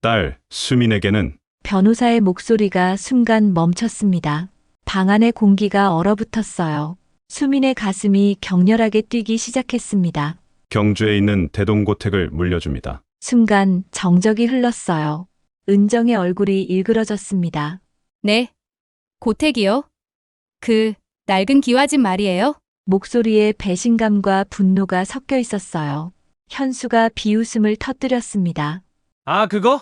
딸, 수민에게는 변호사의 목소리가 순간 멈췄습니다. 방 안의 공기가 얼어붙었어요. 수민의 가슴이 격렬하게 뛰기 시작했습니다. 경주에 있는 대동고택을 물려줍니다. 순간 정적이 흘렀어요. 은정의 얼굴이 일그러졌습니다. 네. 고택이요? 그 낡은 기와집 말이에요? 목소리에 배신감과 분노가 섞여 있었어요. 현수가 비웃음을 터뜨렸습니다. 아, 그거?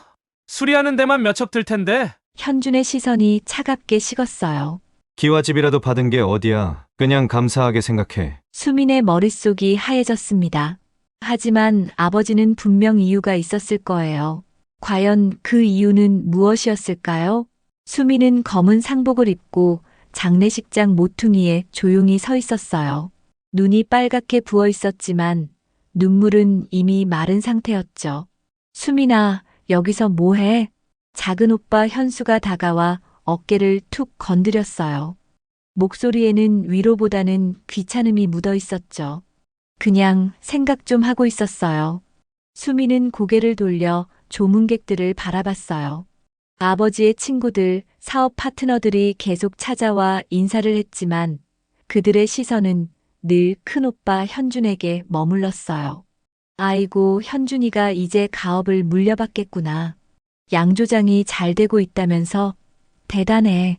수리하는 데만 몇 척 들 텐데. 현준의 시선이 차갑게 식었어요. 기와집이라도 받은 게 어디야. 그냥 감사하게 생각해. 수민의 머릿속이 하얘졌습니다. 하지만 아버지는 분명 이유가 있었을 거예요. 과연 그 이유는 무엇이었을까요? 수민은 검은 상복을 입고 장례식장 모퉁이에 조용히 서 있었어요. 눈이 빨갛게 부어 있었지만 눈물은 이미 마른 상태였죠. 수민아, 여기서 뭐해? 작은 오빠 현수가 다가와 어깨를 툭 건드렸어요. 목소리에는 위로보다는 귀찮음이 묻어 있었죠. 그냥 생각 좀 하고 있었어요. 수민은 고개를 돌려 조문객들을 바라봤어요. 아버지의 친구들, 사업 파트너들이 계속 찾아와 인사를 했지만 그들의 시선은 늘 큰오빠 현준에게 머물렀어요. 아이고, 현준이가 이제 가업을 물려받겠구나. 양 조장이 잘 되고 있다면서? 대단해.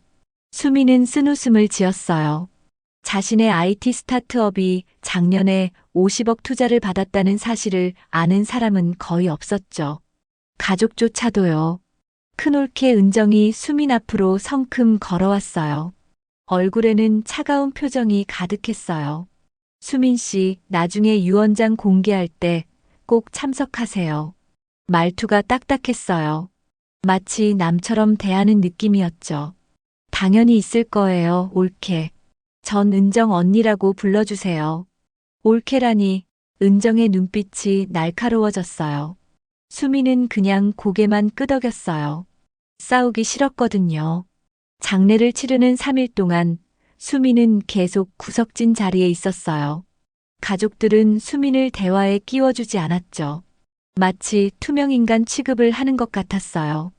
수민은 쓴웃음을 지었어요. 자신의 IT 스타트업이 작년에 50억 투자를 받았다는 사실을 아는 사람은 거의 없었죠. 가족조차도요. 큰올케 은정이 수민 앞으로 성큼 걸어왔어요. 얼굴에는 차가운 표정이 가득했어요. 수민 씨, 나중에 유언장 공개할 때 꼭 참석하세요. 말투가 딱딱했어요. 마치 남처럼 대하는 느낌이었죠. 당연히 있을 거예요, 올케. 전 은정 언니라고 불러주세요. 올케라니, 은정의 눈빛이 날카로워졌어요. 수민은 그냥 고개만 끄덕였어요. 싸우기 싫었거든요. 장례를 치르는 3일 동안 수민은 계속 구석진 자리에 있었어요. 가족들은 수민을 대화에 끼워주지 않았죠. 마치 투명인간 취급을 하는 것 같았어요.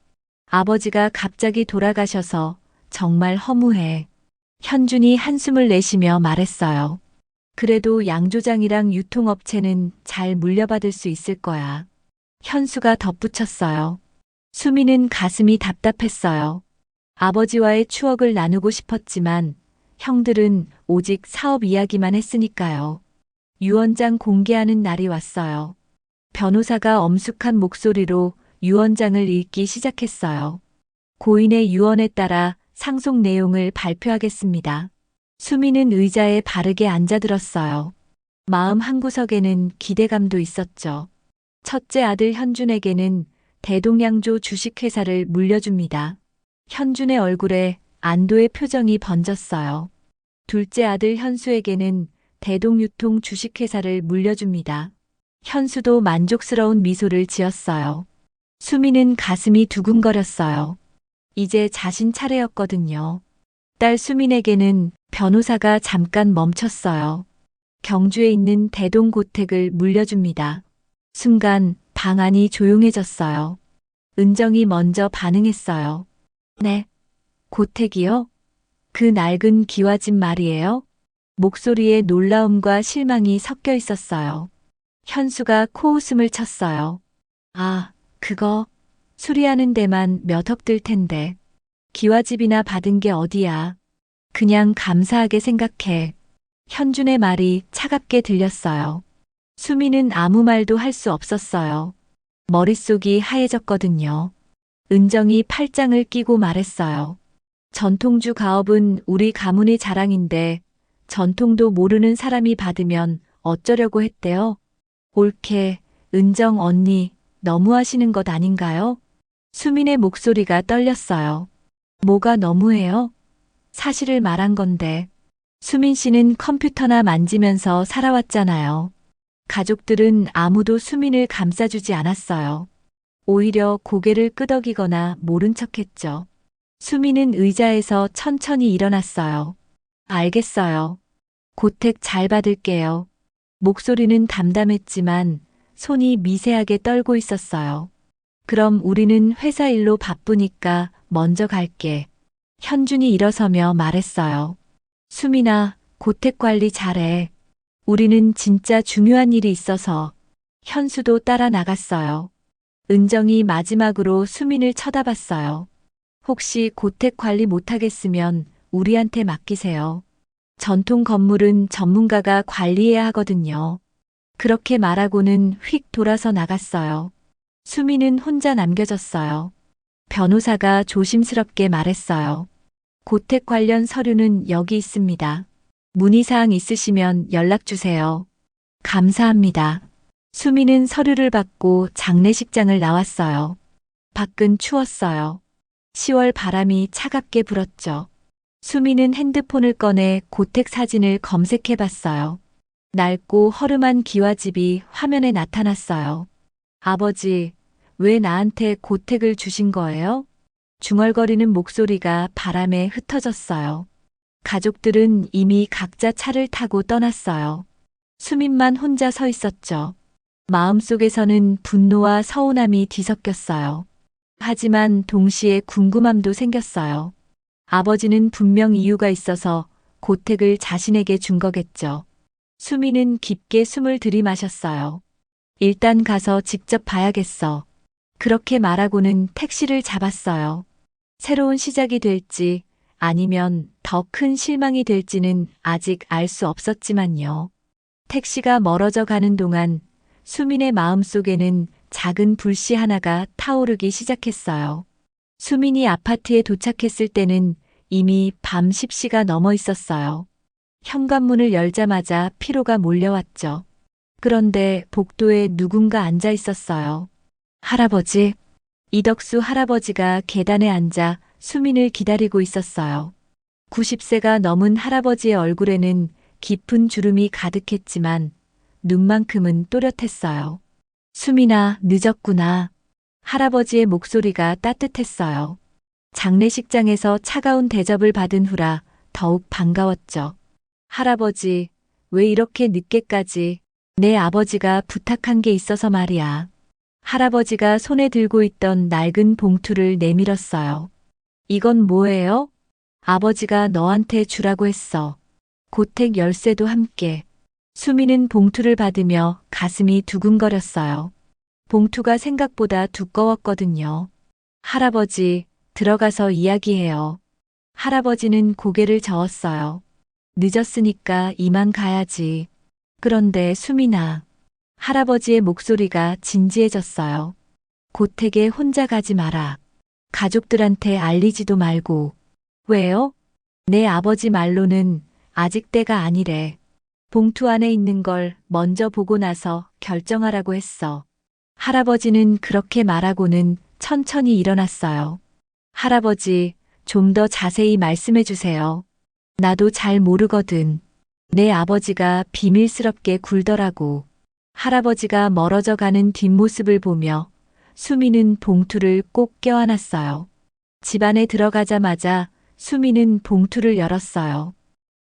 아버지가 갑자기 돌아가셔서 정말 허무해. 현준이 한숨을 내쉬며 말했어요. 그래도 양조장이랑 유통업체는 잘 물려받을 수 있을 거야. 현수가 덧붙였어요. 수민은 가슴이 답답했어요. 아버지와의 추억을 나누고 싶었지만 형들은 오직 사업 이야기만 했으니까요. 유언장 공개하는 날이 왔어요. 변호사가 엄숙한 목소리로 유언장을 읽기 시작했어요. 고인의 유언에 따라 상속 내용을 발표하겠습니다. 수민은 의자에 바르게 앉아들었어요. 마음 한구석에는 기대감도 있었죠. 첫째 아들 현준에게는 대동양조 주식회사를 물려줍니다. 현준의 얼굴에 안도의 표정이 번졌어요. 둘째 아들 현수에게는 대동유통 주식회사를 물려줍니다. 현수도 만족스러운 미소를 지었어요. 수민은 가슴이 두근거렸어요. 이제 자신 차례였거든요. 딸 수민에게는 변호사가 잠깐 멈췄어요. 경주에 있는 대동고택을 물려줍니다. 순간 방 안이 조용해졌어요. 은정이 먼저 반응했어요. 네. 고택이요? 그 낡은 기와집 말이에요? 목소리에 놀라움과 실망이 섞여 있었어요. 현수가 코웃음을 쳤어요. 아, 그거 수리하는 데만 몇 억 들 텐데. 기와집이나 받은 게 어디야. 그냥 감사하게 생각해. 현준의 말이 차갑게 들렸어요. 수미는 아무 말도 할 수 없었어요. 머릿속이 하얘졌거든요. 은정이 팔짱을 끼고 말했어요. 전통주 가업은 우리 가문의 자랑인데 전통도 모르는 사람이 받으면 어쩌려고 했대요? 올케, 은정 언니, 너무하시는 것 아닌가요? 수민의 목소리가 떨렸어요. 뭐가 너무해요? 사실을 말한 건데. 수민 씨는 컴퓨터나 만지면서 살아왔잖아요. 가족들은 아무도 수민을 감싸주지 않았어요. 오히려 고개를 끄덕이거나 모른 척했죠. 수민은 의자에서 천천히 일어났어요. 알겠어요. 고택 잘 받을게요. 목소리는 담담했지만 손이 미세하게 떨고 있었어요. 그럼 우리는 회사 일로 바쁘니까 먼저 갈게. 현준이 일어서며 말했어요. 수민아, 고택 관리 잘해. 우리는 진짜 중요한 일이 있어서. 현수도 따라 나갔어요. 은정이 마지막으로 수민을 쳐다봤어요. 혹시 고택 관리 못하겠으면 우리한테 맡기세요. 전통 건물은 전문가가 관리해야 하거든요. 그렇게 말하고는 휙 돌아서 나갔어요. 수민은 혼자 남겨졌어요. 변호사가 조심스럽게 말했어요. 고택 관련 서류는 여기 있습니다. 문의사항 있으시면 연락주세요. 감사합니다. 수민은 서류를 받고 장례식장을 나왔어요. 밖은 추웠어요. 10월 바람이 차갑게 불었죠. 수민은 핸드폰을 꺼내 고택 사진을 검색해 봤어요. 낡고 허름한 기와집이 화면에 나타났어요. 아버지, 왜 나한테 고택을 주신 거예요? 중얼거리는 목소리가 바람에 흩어졌어요. 가족들은 이미 각자 차를 타고 떠났어요. 수민만 혼자 서 있었죠. 마음속에서는 분노와 서운함이 뒤섞였어요. 하지만 동시에 궁금함도 생겼어요. 아버지는 분명 이유가 있어서 고택을 자신에게 준 거겠죠. 수민은 깊게 숨을 들이마셨어요. 일단 가서 직접 봐야겠어. 그렇게 말하고는 택시를 잡았어요. 새로운 시작이 될지 아니면 더 큰 실망이 될지는 아직 알 수 없었지만요. 택시가 멀어져 가는 동안 수민의 마음속에는 작은 불씨 하나가 타오르기 시작했어요. 수민이 아파트에 도착했을 때는 이미 밤 10시가 넘어 있었어요. 현관문을 열자마자 피로가 몰려왔죠. 그런데 복도에 누군가 앉아 있었어요. 할아버지. 이덕수 할아버지가 계단에 앉아 수민을 기다리고 있었어요. 90세가 넘은 할아버지의 얼굴에는 깊은 주름이 가득했지만 눈만큼은 또렷했어요. 수민아, 늦었구나. 할아버지의 목소리가 따뜻했어요. 장례식장에서 차가운 대접을 받은 후라 더욱 반가웠죠. 할아버지, 왜 이렇게 늦게까지? 내 아버지가 부탁한 게 있어서 말이야. 할아버지가 손에 들고 있던 낡은 봉투를 내밀었어요. 이건 뭐예요? 아버지가 너한테 주라고 했어. 고택 열쇠도 함께. 수민은 봉투를 받으며 가슴이 두근거렸어요. 봉투가 생각보다 두꺼웠거든요. 할아버지, 들어가서 이야기해요. 할아버지는 고개를 저었어요. 늦었으니까 이만 가야지. 그런데 수민아. 할아버지의 목소리가 진지해졌어요. 고택에 혼자 가지 마라. 가족들한테 알리지도 말고. 왜요? 내 아버지 말로는 아직 때가 아니래. 봉투 안에 있는 걸 먼저 보고 나서 결정하라고 했어. 할아버지는 그렇게 말하고는 천천히 일어났어요. 할아버지, 좀 더 자세히 말씀해 주세요. 나도 잘 모르거든. 내 아버지가 비밀스럽게 굴더라고. 할아버지가 멀어져 가는 뒷모습을 보며 수민은 봉투를 꼭 껴안았어요. 집 안에 들어가자마자 수민은 봉투를 열었어요.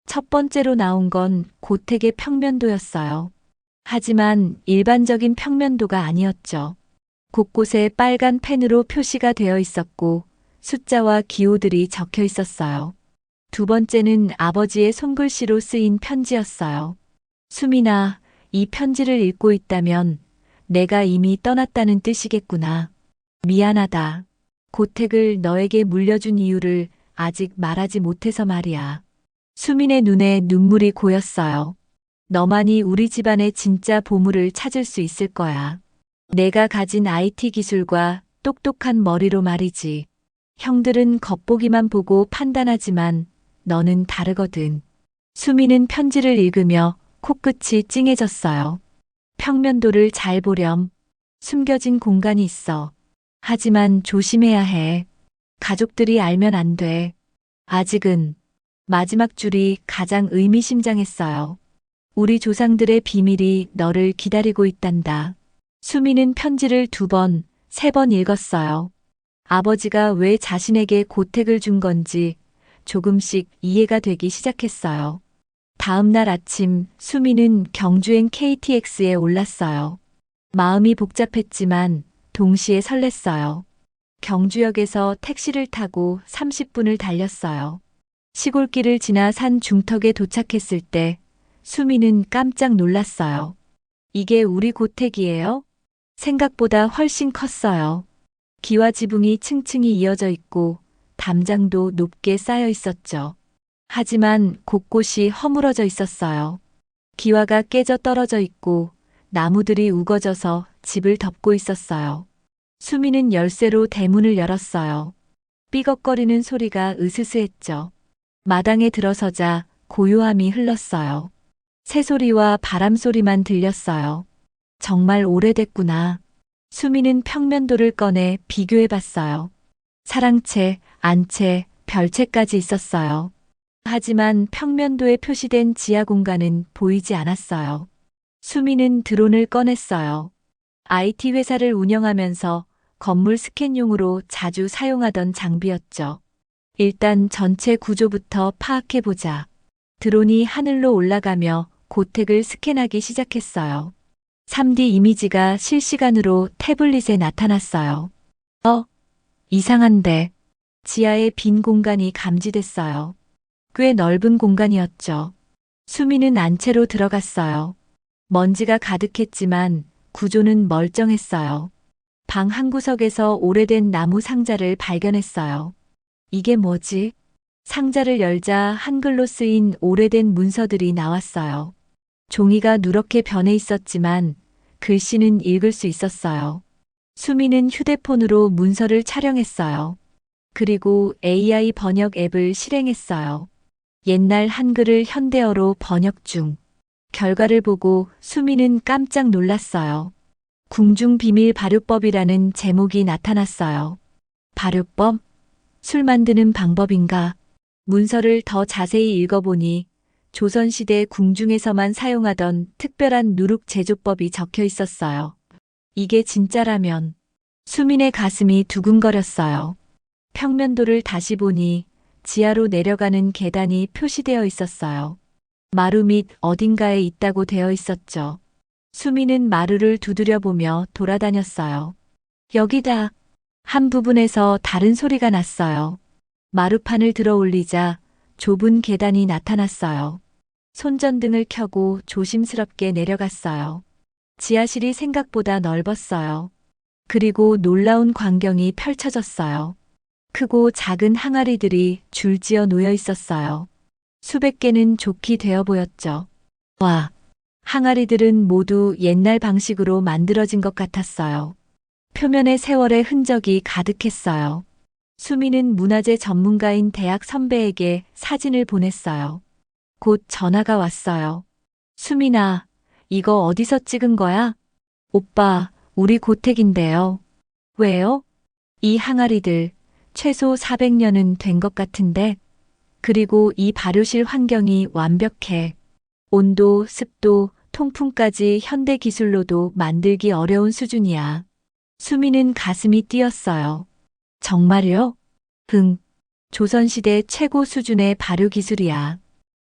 첫 번째로 나온 건 고택의 평면도였어요. 하지만 일반적인 평면도가 아니었죠. 곳곳에 빨간 펜으로 표시가 되어 있었고 숫자와 기호들이 적혀 있었어요. 두 번째는 아버지의 손글씨로 쓰인 편지였어요. 수민아, 이 편지를 읽고 있다면 내가 이미 떠났다는 뜻이겠구나. 미안하다. 고택을 너에게 물려준 이유를 아직 말하지 못해서 말이야. 수민의 눈에 눈물이 고였어요. 너만이 우리 집안의 진짜 보물을 찾을 수 있을 거야. 내가 가진 IT 기술과 똑똑한 머리로 말이지. 형들은 겉보기만 보고 판단하지만 너는 다르거든. 수민은 편지를 읽으며 코끝이 찡해졌어요. 평면도를 잘 보렴. 숨겨진 공간이 있어. 하지만 조심해야 해. 가족들이 알면 안 돼. 아직은. 마지막 줄이 가장 의미심장했어요. 우리 조상들의 비밀이 너를 기다리고 있단다. 수민은 편지를 2번, 3번 읽었어요. 아버지가 왜 자신에게 고택을 준 건지 조금씩 이해가 되기 시작했어요. 다음 날 아침 수민은 경주행 KTX에 올랐어요. 마음이 복잡했지만 동시에 설렜어요. 경주역에서 택시를 타고 30분을 달렸어요. 시골길을 지나 산 중턱에 도착했을 때 수미는 깜짝 놀랐어요. 이게 우리 고택이에요? 생각보다 훨씬 컸어요. 기와 지붕이 층층이 이어져 있고 담장도 높게 쌓여 있었죠. 하지만 곳곳이 허물어져 있었어요. 기와가 깨져 떨어져 있고 나무들이 우거져서 집을 덮고 있었어요. 수미는 열쇠로 대문을 열었어요. 삐걱거리는 소리가 으스스했죠. 마당에 들어서자 고요함이 흘렀어요. 새소리와 바람소리만 들렸어요. 정말 오래됐구나. 수미는 평면도를 꺼내 비교해봤어요. 사랑채, 안채, 별채까지 있었어요. 하지만 평면도에 표시된 지하 공간은 보이지 않았어요. 수미는 드론을 꺼냈어요. IT 회사를 운영하면서 건물 스캔용으로 자주 사용하던 장비였죠. 일단 전체 구조부터 파악해보자. 드론이 하늘로 올라가며 고택을 스캔하기 시작했어요. 3D 이미지가 실시간으로 태블릿에 나타났어요. 이상한데. 지하에 빈 공간이 감지됐어요. 꽤 넓은 공간이었죠. 수미는 안채로 들어갔어요. 먼지가 가득했지만 구조는 멀쩡했어요. 방 한 구석에서 오래된 나무 상자를 발견했어요. 이게 뭐지? 상자를 열자 한글로 쓰인 오래된 문서들이 나왔어요. 종이가 누렇게 변해 있었지만 글씨는 읽을 수 있었어요. 수미는 휴대폰으로 문서를 촬영했어요. 그리고 AI 번역 앱을 실행했어요. 옛날 한글을 현대어로 번역 중. 결과를 보고 수미는 깜짝 놀랐어요. 궁중비밀 발효법이라는 제목이 나타났어요. 발효법? 술 만드는 방법인가? 문서를 더 자세히 읽어보니 조선시대 궁중에서만 사용하던 특별한 누룩 제조법이 적혀 있었어요. 이게 진짜라면 수민의 가슴이 두근거렸어요. 평면도를 다시 보니 지하로 내려가는 계단이 표시되어 있었어요. 마루 밑 어딘가에 있다고 되어 있었죠. 수미는 마루를 두드려보며 돌아다녔어요. 여기다. 한 부분에서 다른 소리가 났어요. 마루판을 들어 올리자 좁은 계단이 나타났어요. 손전등을 켜고 조심스럽게 내려갔어요. 지하실이 생각보다 넓었어요. 그리고 놀라운 광경이 펼쳐졌어요. 크고 작은 항아리들이 줄지어 놓여 있었어요. 수백 개는 좋게 되어 보였죠. 와, 항아리들은 모두 옛날 방식으로 만들어진 것 같았어요. 표면에 세월의 흔적이 가득했어요. 수미는 문화재 전문가인 대학 선배에게 사진을 보냈어요. 곧 전화가 왔어요. 수민아, 이거 어디서 찍은 거야? 오빠, 우리 고택인데요. 왜요? 이 항아리들 최소 400년은 된 것 같은데. 그리고 이 발효실 환경이 완벽해. 온도, 습도, 통풍까지 현대 기술로도 만들기 어려운 수준이야. 수미는 가슴이 뛰었어요. 정말요? 조선시대 최고 수준의 발효 기술이야.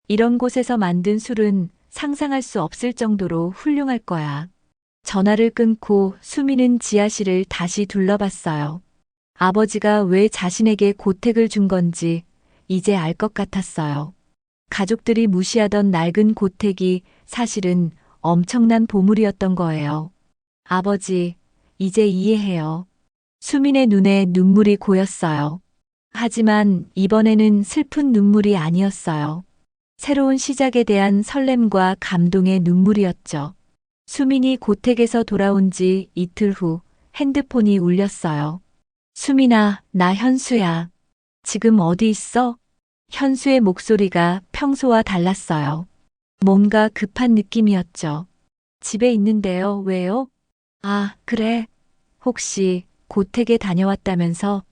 이런 곳에서 만든 술은 상상할 수 없을 정도로 훌륭할 거야. 전화를 끊고 수미는 지하실을 다시 둘러봤어요. 아버지가 왜 자신에게 고택을 준 건지 이제 알 것 같았어요. 가족들이 무시하던 낡은 고택이 사실은 엄청난 보물이었던 거예요. 아버지, 이제 이해해요. 수민의 눈에 눈물이 고였어요. 하지만 이번에는 슬픈 눈물이 아니었어요. 새로운 시작에 대한 설렘과 감동의 눈물이었죠. 수민이 고택에서 돌아온 지 이틀 후 핸드폰이 울렸어요. 수민아, 나 현수야. 지금 어디 있어? 현수의 목소리가 평소와 달랐어요. 뭔가 급한 느낌이었죠. 집에 있는데요. 왜요? 아, 그래. 혹시 고택에 다녀왔다면서?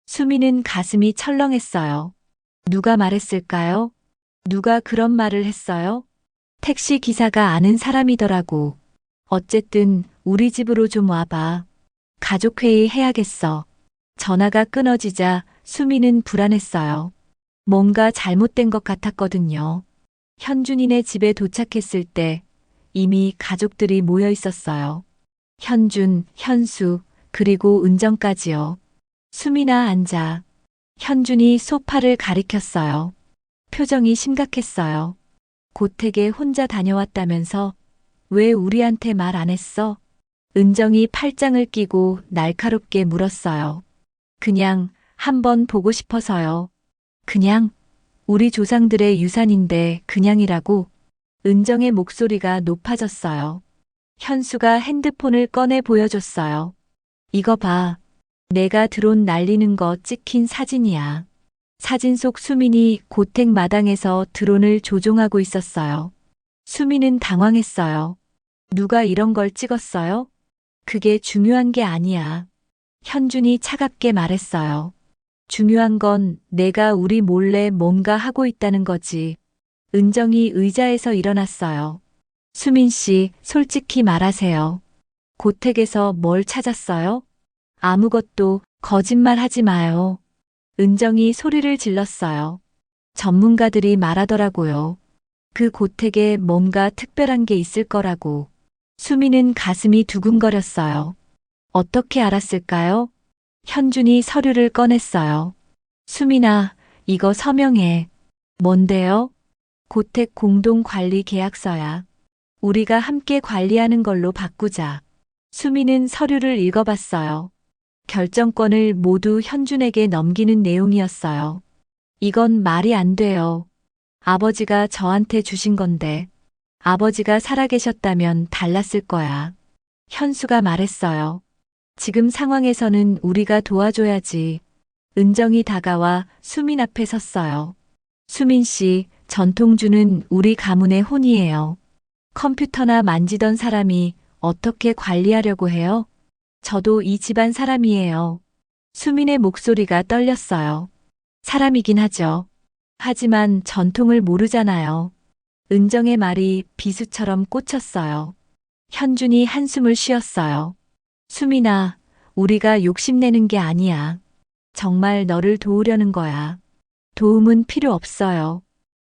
수미는 가슴이 철렁했어요. 누가 말했을까요? 누가 그런 말을 했어요? 택시 기사가 아는 사람이더라고. 어쨌든 우리 집으로 좀 와봐. 가족회의 해야겠어. 전화가 끊어지자 수미는 불안했어요. 뭔가 잘못된 것 같았거든요. 현준이네 집에 도착했을 때 이미 가족들이 모여 있었어요. 현준, 현수, 그리고 은정까지요. 수민아 앉아. 현준이 소파를 가리켰어요. 표정이 심각했어요. 고택에 혼자 다녀왔다면서 왜 우리한테 말 안 했어? 은정이 팔짱을 끼고 날카롭게 물었어요. 그냥 한번 보고 싶어서요. 그냥 우리 조상들의 유산인데 그냥이라고. 은정의 목소리가 높아졌어요. 현수가 핸드폰을 꺼내 보여줬어요. 이거 봐. 내가 드론 날리는 거 찍힌 사진이야. 사진 속 수민이 고택 마당에서 드론을 조종하고 있었어요. 수민은 당황했어요. 누가 이런 걸 찍었어요? 그게 중요한 게 아니야. 현준이 차갑게 말했어요. 중요한 건 내가 우리 몰래 뭔가 하고 있다는 거지. 은정이 의자에서 일어났어요. 수민 씨, 솔직히 말하세요. 고택에서 뭘 찾았어요? 아무것도. 거짓말 하지 마요. 은정이 소리를 질렀어요. 전문가들이 말하더라고요. 그 고택에 뭔가 특별한 게 있을 거라고. 수민은 가슴이 두근거렸어요. 어떻게 알았을까요? 현준이 서류를 꺼냈어요. 수민아, 이거 서명해. 뭔데요? 고택 공동관리 계약서야. 우리가 함께 관리하는 걸로 바꾸자. 수민은 서류를 읽어봤어요. 결정권을 모두 현준에게 넘기는 내용이었어요. 이건 말이 안 돼요. 아버지가 저한테 주신 건데. 아버지가 살아계셨다면 달랐을 거야. 현수가 말했어요. 지금 상황에서는 우리가 도와줘야지. 은정이 다가와 수민 앞에 섰어요. 수민 씨, 전통주는 우리 가문의 혼이에요. 컴퓨터나 만지던 사람이 어떻게 관리하려고 해요? 저도 이 집안 사람이에요. 수민의 목소리가 떨렸어요. 사람이긴 하죠. 하지만 전통을 모르잖아요. 은정의 말이 비수처럼 꽂혔어요. 현준이 한숨을 쉬었어요. 수민아, 우리가 욕심내는 게 아니야. 정말 너를 도우려는 거야. 도움은 필요 없어요.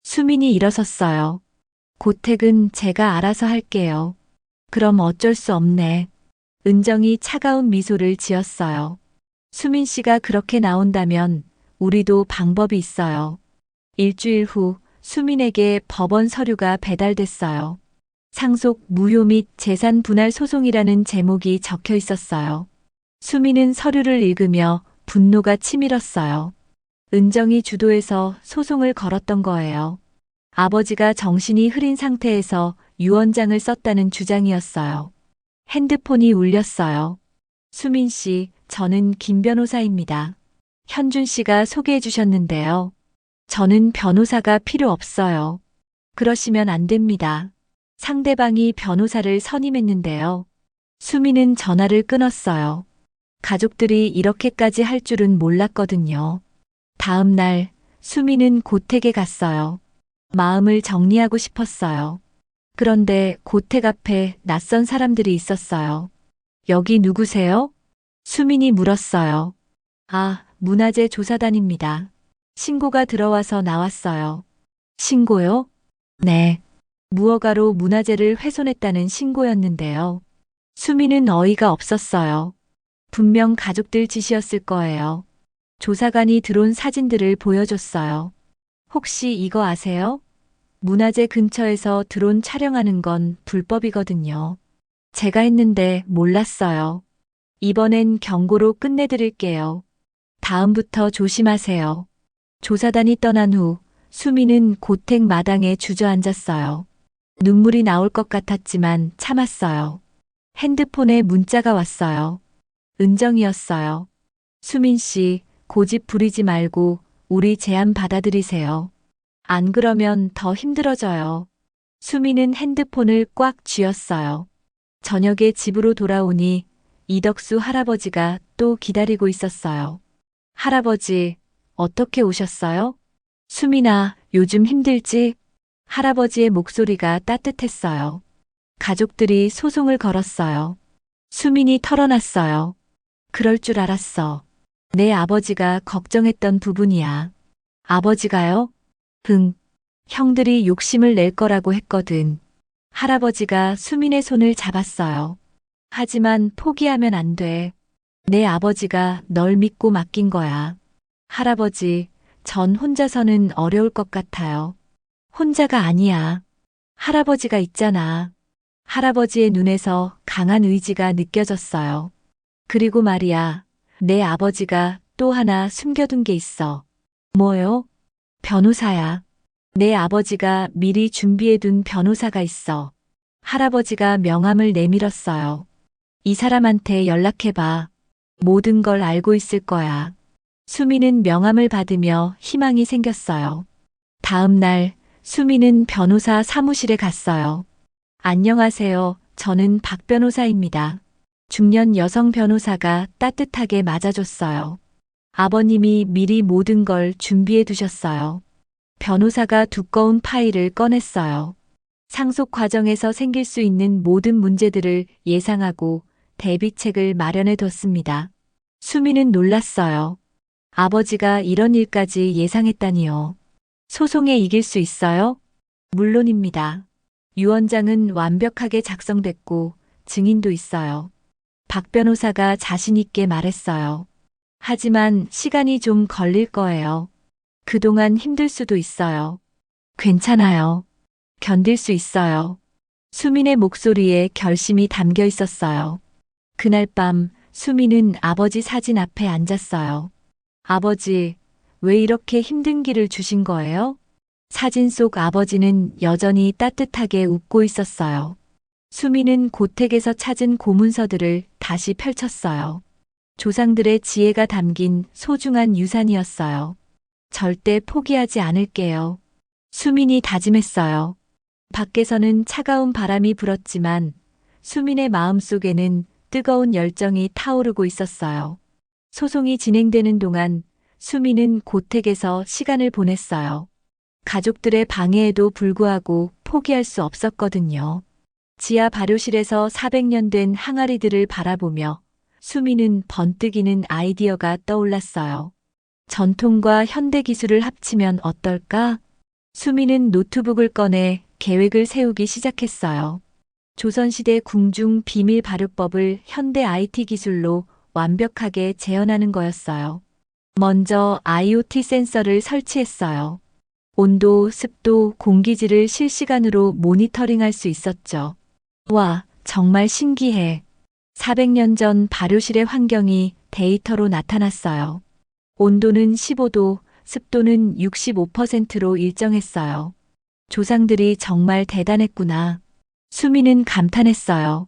수민이 일어섰어요. 고택은 제가 알아서 할게요. 그럼 어쩔 수 없네. 은정이 차가운 미소를 지었어요. 수민 씨가 그렇게 나온다면 우리도 방법이 있어요. 일주일 후 수민에게 법원 서류가 배달됐어요. 상속 무효 및 재산 분할 소송이라는 제목이 적혀 있었어요. 수민은 서류를 읽으며 분노가 치밀었어요. 은정이 주도해서 소송을 걸었던 거예요. 아버지가 정신이 흐린 상태에서 유언장을 썼다는 주장이었어요. 핸드폰이 울렸어요. 수민 씨, 저는 김 변호사입니다. 현준 씨가 소개해 주셨는데요. 저는 변호사가 필요 없어요. 그러시면 안 됩니다. 상대방이 변호사를 선임했는데요. 수민은 전화를 끊었어요. 가족들이 이렇게까지 할 줄은 몰랐거든요. 다음 날 수민은 고택에 갔어요. 마음을 정리하고 싶었어요. 그런데 고택 앞에 낯선 사람들이 있었어요. 여기 누구세요? 수민이 물었어요. 아, 문화재 조사단입니다. 신고가 들어와서 나왔어요. 신고요? 네. 무허가로 문화재를 훼손했다는 신고였는데요. 수민은 어이가 없었어요. 분명 가족들 짓이었을 거예요. 조사관이 들어온 사진들을 보여줬어요. 혹시 이거 아세요? 문화재 근처에서 드론 촬영하는 건 불법이거든요. 제가 했는데 몰랐어요. 이번엔 경고로 끝내드릴게요. 다음부터 조심하세요. 조사단이 떠난 후 수민은 고택 마당에 주저앉았어요. 눈물이 나올 것 같았지만 참았어요. 핸드폰에 문자가 왔어요. 은정이었어요. 수민 씨, 고집 부리지 말고 우리 제안 받아들이세요. 안 그러면 더 힘들어져요. 수민은 핸드폰을 꽉 쥐었어요. 저녁에 집으로 돌아오니 이덕수 할아버지가 또 기다리고 있었어요. 할아버지, 어떻게 오셨어요? 수민아, 요즘 힘들지? 할아버지의 목소리가 따뜻했어요. 가족들이 소송을 걸었어요. 수민이 털어놨어요. 그럴 줄 알았어. 내 아버지가 걱정했던 부분이야. 아버지가요? 형들이 욕심을 낼 거라고 했거든. 할아버지가 수민의 손을 잡았어요. 하지만 포기하면 안 돼. 내 아버지가 널 믿고 맡긴 거야. 할아버지, 전 혼자서는 어려울 것 같아요. 혼자가 아니야. 할아버지가 있잖아. 할아버지의 눈에서 강한 의지가 느껴졌어요. 그리고 말이야, 내 아버지가 또 하나 숨겨둔 게 있어. 뭐요? 변호사야. 내 아버지가 미리 준비해둔 변호사가 있어. 할아버지가 명함을 내밀었어요. 이 사람한테 연락해봐. 모든 걸 알고 있을 거야. 수미는 명함을 받으며 희망이 생겼어요. 다음 날, 수미는 변호사 사무실에 갔어요. 안녕하세요. 저는 박 변호사입니다. 중년 여성 변호사가 따뜻하게 맞아줬어요. 아버님이 미리 모든 걸 준비해 두셨어요. 변호사가 두꺼운 파일을 꺼냈어요. 상속 과정에서 생길 수 있는 모든 문제들을 예상하고 대비책을 마련해 뒀습니다. 수미는 놀랐어요. 아버지가 이런 일까지 예상했다니요. 소송에 이길 수 있어요? 물론입니다. 유언장은 완벽하게 작성됐고 증인도 있어요. 박 변호사가 자신 있게 말했어요. 하지만 시간이 좀 걸릴 거예요. 그동안 힘들 수도 있어요. 괜찮아요. 견딜 수 있어요. 수민의 목소리에 결심이 담겨 있었어요. 그날 밤 수민은 아버지 사진 앞에 앉았어요. 아버지, 왜 이렇게 힘든 길을 주신 거예요? 사진 속 아버지는 여전히 따뜻하게 웃고 있었어요. 수민은 고택에서 찾은 고문서들을 다시 펼쳤어요. 조상들의 지혜가 담긴 소중한 유산이었어요. 절대 포기하지 않을게요. 수민이 다짐했어요. 밖에서는 차가운 바람이 불었지만 수민의 마음속에는 뜨거운 열정이 타오르고 있었어요. 소송이 진행되는 동안 수민은 고택에서 시간을 보냈어요. 가족들의 방해에도 불구하고 포기할 수 없었거든요. 지하 발효실에서 400년 된 항아리들을 바라보며 수민은 번뜩이는 아이디어가 떠올랐어요. 전통과 현대 기술을 합치면 어떨까? 수민은 노트북을 꺼내 계획을 세우기 시작했어요. 조선시대 궁중 비밀 발효법을 현대 IT 기술로 완벽하게 재현하는 거였어요. 먼저 IoT 센서를 설치했어요. 온도, 습도, 공기질을 실시간으로 모니터링할 수 있었죠. 와, 정말 신기해. 400년 전 발효실의 환경이 데이터로 나타났어요. 온도는 15도, 습도는 65%로 일정했어요. 조상들이 정말 대단했구나. 수미는 감탄했어요.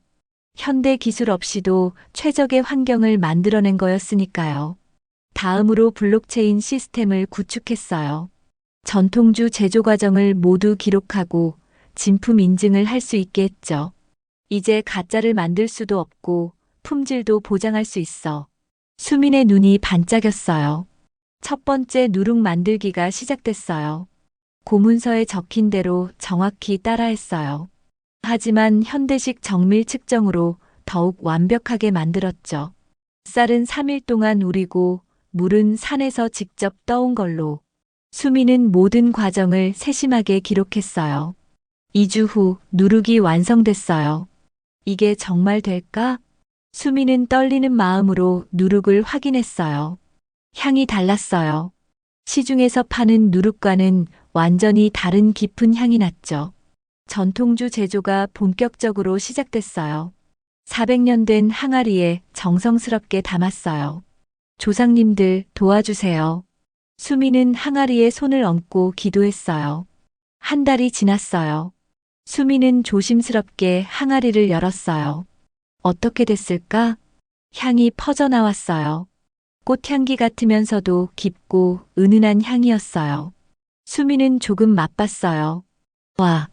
현대 기술 없이도 최적의 환경을 만들어낸 거였으니까요. 다음으로 블록체인 시스템을 구축했어요. 전통주 제조 과정을 모두 기록하고 진품 인증을 할 수 있게 했죠. 이제 가짜를 만들 수도 없고 품질도 보장할 수 있어. 수민의 눈이 반짝였어요. 첫 번째 누룩 만들기가 시작됐어요. 고문서에 적힌 대로 정확히 따라했어요. 하지만 현대식 정밀 측정으로 더욱 완벽하게 만들었죠. 쌀은 3일 동안 우리고 물은 산에서 직접 떠온 걸로. 수민은 모든 과정을 세심하게 기록했어요. 2주 후 누룩이 완성됐어요. 이게 정말 될까? 수민은 떨리는 마음으로 누룩을 확인했어요. 향이 달랐어요. 시중에서 파는 누룩과는 완전히 다른 깊은 향이 났죠. 전통주 제조가 본격적으로 시작됐어요. 400년 된 항아리에 정성스럽게 담았어요. 조상님들 도와주세요. 수민은 항아리에 손을 얹고 기도했어요. 한 달이 지났어요. 수민은 조심스럽게 항아리를 열었어요. 어떻게 됐을까? 향이 퍼져나왔어요. 꽃향기 같으면서도 깊고 은은한 향이었어요. 수민은 조금 맛봤어요. 와,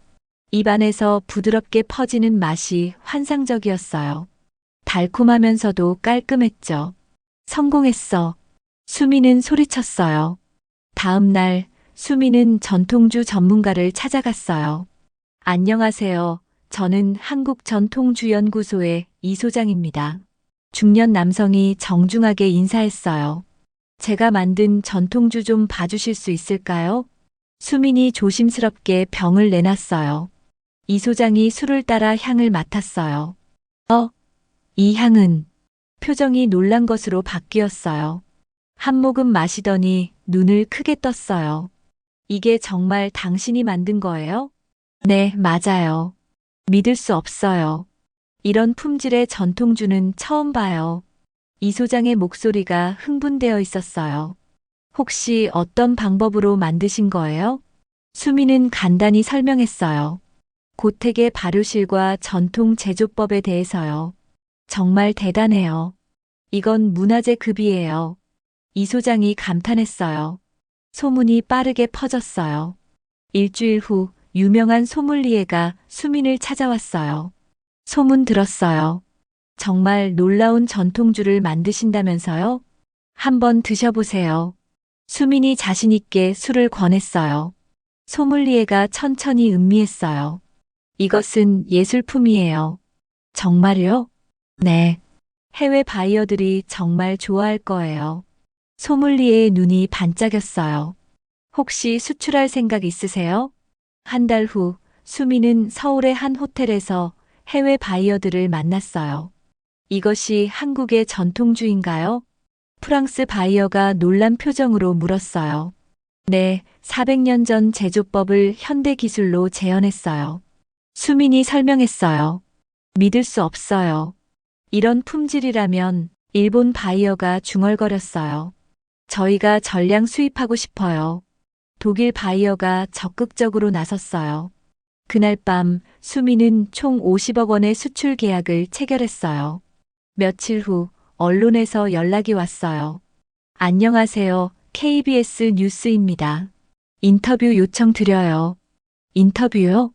입안에서 부드럽게 퍼지는 맛이 환상적이었어요. 달콤하면서도 깔끔했죠. 성공했어. 수민은 소리쳤어요. 다음 날 수민은 전통주 전문가를 찾아갔어요. 안녕하세요. 저는 한국전통주연구소의 이 소장입니다. 중년 남성이 정중하게 인사했어요. 제가 만든 전통주 좀 봐주실 수 있을까요? 수민이 조심스럽게 병을 내놨어요. 이 소장이 술을 따라 향을 맡았어요. 이 향은 표정이 놀란 것으로 바뀌었어요. 한 모금 마시더니 눈을 크게 떴어요. 이게 정말 당신이 만든 거예요? 네, 맞아요. 믿을 수 없어요. 이런 품질의 전통주는 처음 봐요. 이 소장의 목소리가 흥분되어 있었어요. 혹시 어떤 방법으로 만드신 거예요? 수미는 간단히 설명했어요. 고택의 발효실과 전통 제조법에 대해서요. 정말 대단해요. 이건 문화재 급이에요. 이 소장이 감탄했어요. 소문이 빠르게 퍼졌어요. 일주일 후 유명한 소믈리에가 수민을 찾아왔어요. 소문 들었어요. 정말 놀라운 전통주를 만드신다면서요? 한번 드셔보세요. 수민이 자신있게 술을 권했어요. 소믈리에가 천천히 음미했어요. 이것은 예술품이에요. 정말요? 네. 해외 바이어들이 정말 좋아할 거예요. 소믈리에의 눈이 반짝였어요. 혹시 수출할 생각 있으세요? 한 달 후 수미는 서울의 한 호텔에서 해외 바이어들을 만났어요. 이것이 한국의 전통주인가요? 프랑스 바이어가 놀란 표정으로 물었어요. 네, 400년 전 제조법을 현대 기술로 재현했어요. 수민이 설명했어요. 믿을 수 없어요. 이런 품질이라면 일본 바이어가 중얼거렸어요. 저희가 전량 수입하고 싶어요. 독일 바이어가 적극적으로 나섰어요. 그날 밤 수미는 총 50억 원의 수출 계약을 체결했어요. 며칠 후 언론에서 연락이 왔어요. 안녕하세요. KBS 뉴스입니다. 인터뷰 요청 드려요. 인터뷰요?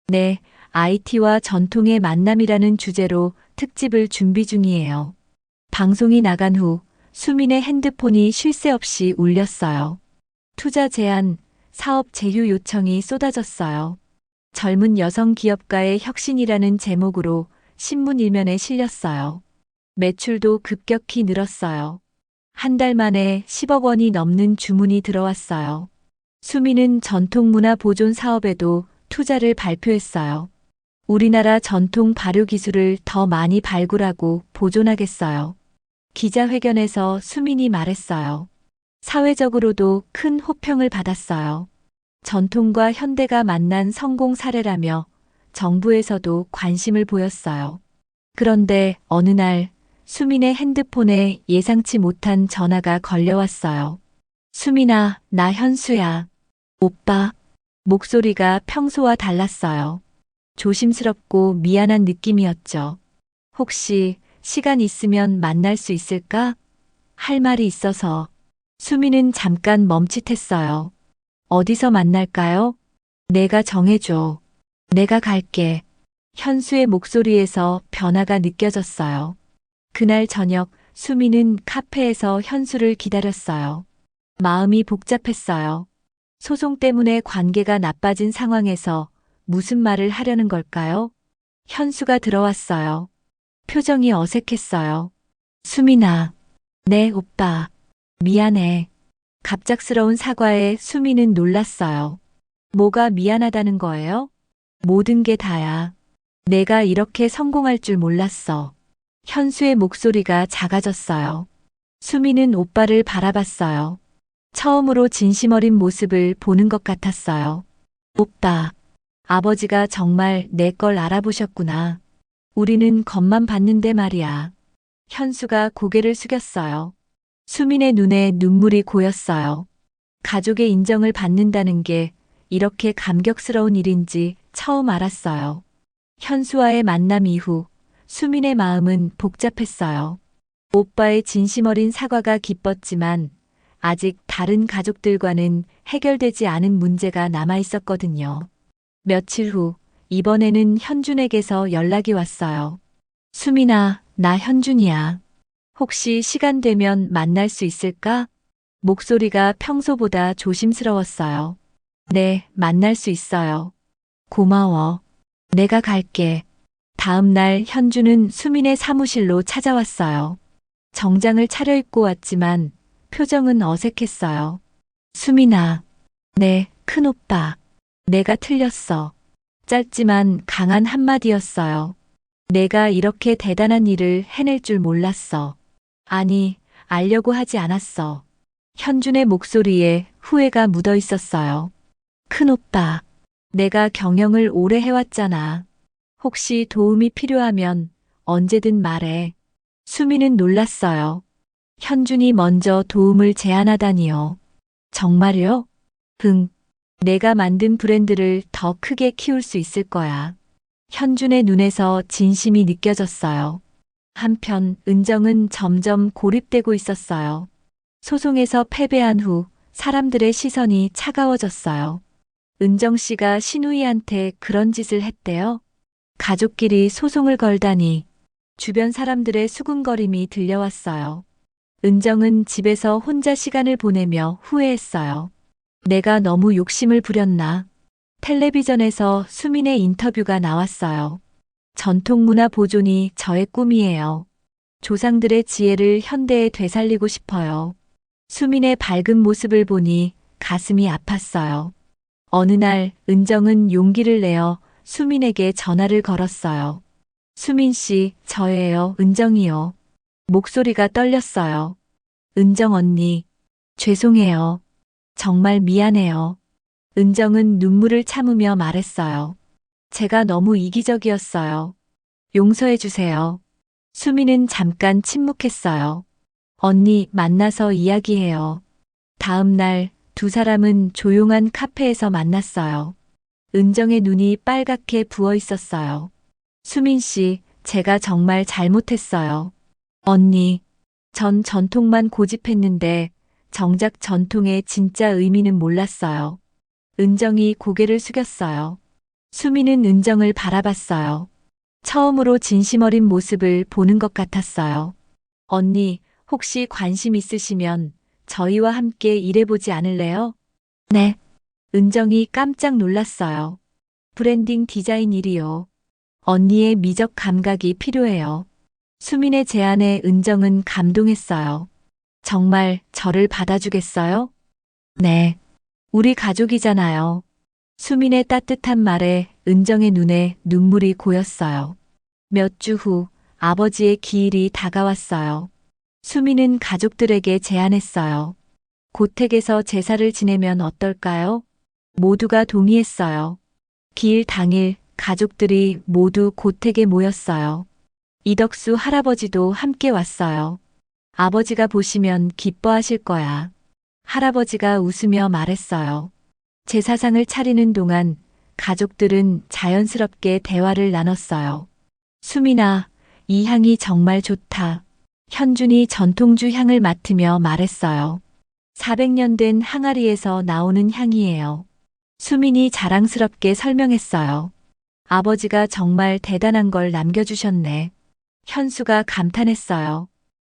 네, IT와 전통의 만남이라는 주제로 특집을 준비 중이에요. 방송이 나간 후 수민의 핸드폰이 쉴 새 없이 울렸어요. 투자 제안, 사업 제휴 요청이 쏟아졌어요. 젊은 여성 기업가의 혁신이라는 제목으로 신문 일면에 실렸어요. 매출도 급격히 늘었어요. 한 달 만에 10억 원이 넘는 주문이 들어왔어요. 수민은 전통문화 보존 사업에도 투자를 발표했어요. 우리나라 전통 발효 기술을 더 많이 발굴하고 보존하겠어요. 기자회견에서 수민이 말했어요. 사회적으로도 큰 호평을 받았어요. 전통과 현대가 만난 성공 사례라며 정부에서도 관심을 보였어요. 그런데 어느 날 수민의 핸드폰에 예상치 못한 전화가 걸려왔어요. 수민아, 나 현수야. 오빠. 목소리가 평소와 달랐어요. 조심스럽고 미안한 느낌이었죠. 혹시 시간 있으면 만날 수 있을까? 할 말이 있어서. 수민은 잠깐 멈칫했어요. 어디서 만날까요? 내가 정해줘. 내가 갈게. 현수의 목소리에서 변화가 느껴졌어요. 그날 저녁 수민은 카페에서 현수를 기다렸어요. 마음이 복잡했어요. 소송 때문에 관계가 나빠진 상황에서 무슨 말을 하려는 걸까요? 현수가 들어왔어요. 표정이 어색했어요. 수민아. 네, 오빠. 미안해. 갑작스러운 사과에 수민은 놀랐어요. 뭐가 미안하다는 거예요? 모든 게 다야. 내가 이렇게 성공할 줄 몰랐어. 현수의 목소리가 작아졌어요. 수민은 오빠를 바라봤어요. 처음으로 진심 어린 모습을 보는 것 같았어요. 오빠, 아버지가 정말 내 걸 알아보셨구나. 우리는 겉만 봤는데 말이야. 현수가 고개를 숙였어요. 수민의 눈에 눈물이 고였어요. 가족의 인정을 받는다는 게 이렇게 감격스러운 일인지 처음 알았어요. 현수와의 만남 이후 수민의 마음은 복잡했어요. 오빠의 진심 어린 사과가 기뻤지만 아직 다른 가족들과는 해결되지 않은 문제가 남아 있었거든요. 며칠 후 이번에는 현준에게서 연락이 왔어요. 수민아, 나 현준이야. 혹시 시간 되면 만날 수 있을까? 목소리가 평소보다 조심스러웠어요. 네, 만날 수 있어요. 고마워. 내가 갈게. 다음 날 현주는 수민의 사무실로 찾아왔어요. 정장을 차려입고 왔지만 표정은 어색했어요. 수민아. 네, 큰오빠. 내가 틀렸어. 짧지만 강한 한마디였어요. 내가 이렇게 대단한 일을 해낼 줄 몰랐어. 아니, 알려고 하지 않았어. 현준의 목소리에 후회가 묻어 있었어요. 큰오빠, 내가 경영을 오래 해왔잖아. 혹시 도움이 필요하면 언제든 말해. 수미는 놀랐어요. 현준이 먼저 도움을 제안하다니요. 정말요? 내가 만든 브랜드를 더 크게 키울 수 있을 거야. 현준의 눈에서 진심이 느껴졌어요. 한편 은정은 점점 고립되고 있었어요. 소송에서 패배한 후 사람들의 시선이 차가워졌어요. 은정 씨가 신우이한테 그런 짓을 했대요. 가족끼리 소송을 걸다니. 주변 사람들의 수군거림이 들려왔어요. 은정은 집에서 혼자 시간을 보내며 후회했어요. 내가 너무 욕심을 부렸나? 텔레비전에서 수민의 인터뷰가 나왔어요. 전통문화 보존이 저의 꿈이에요. 조상들의 지혜를 현대에 되살리고 싶어요. 수민의 밝은 모습을 보니 가슴이 아팠어요. 어느 날 은정은 용기를 내어 수민에게 전화를 걸었어요. 수민 씨, 저예요, 은정이요. 목소리가 떨렸어요. 은정 언니, 죄송해요. 정말 미안해요. 은정은 눈물을 참으며 말했어요. 제가 너무 이기적이었어요. 용서해 주세요. 수민은 잠깐 침묵했어요. 언니, 만나서 이야기해요. 다음 날 두 사람은 조용한 카페에서 만났어요. 은정의 눈이 빨갛게 부어 있었어요. 수민 씨, 제가 정말 잘못했어요. 언니, 전 전통만 고집했는데 정작 전통의 진짜 의미는 몰랐어요. 은정이 고개를 숙였어요. 수민은 은정을 바라봤어요. 처음으로 진심 어린 모습을 보는 것 같았어요. 언니, 혹시 관심 있으시면 저희와 함께 일해보지 않을래요? 네. 은정이 깜짝 놀랐어요. 브랜딩 디자인 일이요. 언니의 미적 감각이 필요해요. 수민의 제안에 은정은 감동했어요. 정말 저를 받아주겠어요? 네. 우리 가족이잖아요. 수민의 따뜻한 말에 은정의 눈에 눈물이 고였어요. 몇 주 후 아버지의 기일이 다가왔어요. 수민은 가족들에게 제안했어요. 고택에서 제사를 지내면 어떨까요? 모두가 동의했어요. 기일 당일 가족들이 모두 고택에 모였어요. 이덕수 할아버지도 함께 왔어요. 아버지가 보시면 기뻐하실 거야. 할아버지가 웃으며 말했어요. 제사상을 차리는 동안 가족들은 자연스럽게 대화를 나눴어요. 수민아, 이 향이 정말 좋다. 현준이 전통주 향을 맡으며 말했어요. 400년 된 항아리에서 나오는 향이에요. 수민이 자랑스럽게 설명했어요. 아버지가 정말 대단한 걸 남겨주셨네. 현수가 감탄했어요.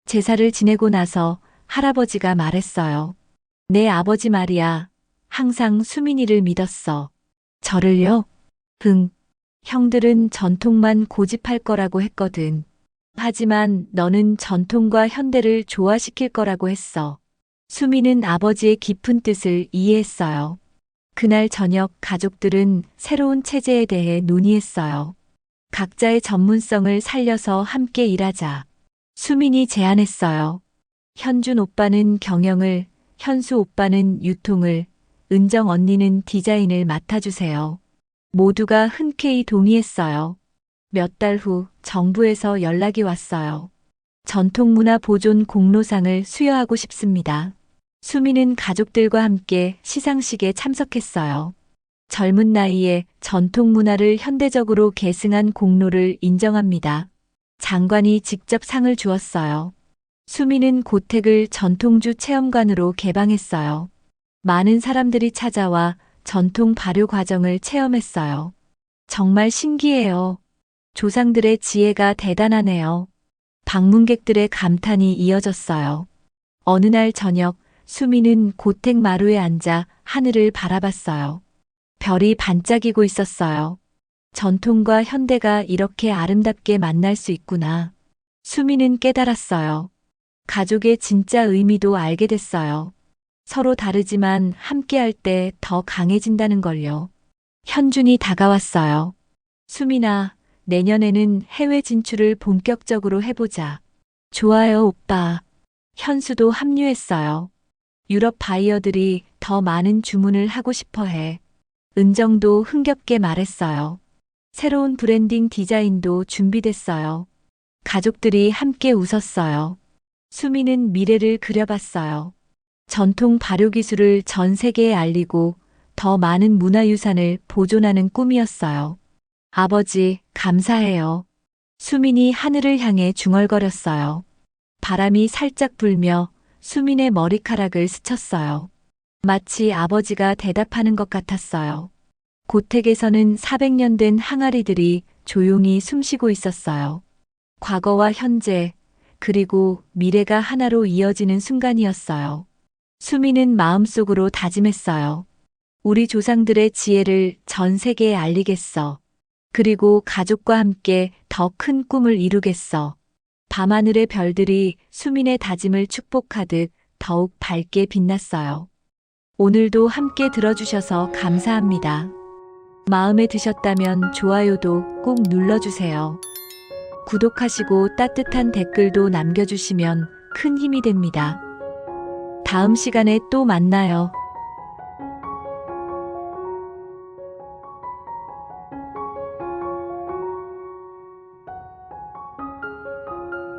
제사를 지내고 나서 할아버지가 말했어요. 내 아버지 말이야. 항상 수민이를 믿었어. 저를요? 형들은 전통만 고집할 거라고 했거든. 하지만 너는 전통과 현대를 조화시킬 거라고 했어. 수민은 아버지의 깊은 뜻을 이해했어요. 그날 저녁 가족들은 새로운 체제에 대해 논의했어요. 각자의 전문성을 살려서 함께 일하자. 수민이 제안했어요. 현준 오빠는 경영을, 현수 오빠는 유통을, 은정 언니는 디자인을 맡아주세요. 모두가 흔쾌히 동의했어요. 몇 달 후 정부에서 연락이 왔어요. 전통문화 보존 공로상을 수여하고 싶습니다. 수민은 가족들과 함께 시상식에 참석했어요. 젊은 나이에 전통문화를 현대적으로 계승한 공로를 인정합니다. 장관이 직접 상을 주었어요. 수민은 고택을 전통주 체험관으로 개방했어요. 많은 사람들이 찾아와 전통 발효 과정을 체험했어요. 정말 신기해요. 조상들의 지혜가 대단하네요. 방문객들의 감탄이 이어졌어요. 어느 날 저녁 수민은 고택 마루에 앉아 하늘을 바라봤어요. 별이 반짝이고 있었어요. 전통과 현대가 이렇게 아름답게 만날 수 있구나. 수민은 깨달았어요. 가족의 진짜 의미도 알게 됐어요. 서로 다르지만 함께할 때 더 강해진다는 걸요. 현준이 다가왔어요. 수민아, 내년에는 해외 진출을 본격적으로 해보자. 좋아요, 오빠. 현수도 합류했어요. 유럽 바이어들이 더 많은 주문을 하고 싶어 해. 은정도 흥겹게 말했어요. 새로운 브랜딩 디자인도 준비됐어요. 가족들이 함께 웃었어요. 수미는 미래를 그려봤어요. 전통 발효 기술을 전 세계에 알리고 더 많은 문화유산을 보존하는 꿈이었어요. 아버지, 감사해요. 수민이 하늘을 향해 중얼거렸어요. 바람이 살짝 불며 수민의 머리카락을 스쳤어요. 마치 아버지가 대답하는 것 같았어요. 고택에서는 400년 된 항아리들이 조용히 숨쉬고 있었어요. 과거와 현재, 그리고 미래가 하나로 이어지는 순간이었어요. 수민은 마음속으로 다짐했어요. 우리 조상들의 지혜를 전 세계에 알리겠어. 그리고 가족과 함께 더 큰 꿈을 이루겠어. 밤하늘의 별들이 수민의 다짐을 축복하듯 더욱 밝게 빛났어요. 오늘도 함께 들어주셔서 감사합니다. 마음에 드셨다면 좋아요도 꼭 눌러주세요. 구독하시고 따뜻한 댓글도 남겨주시면 큰 힘이 됩니다. 다음 시간에 또 만나요.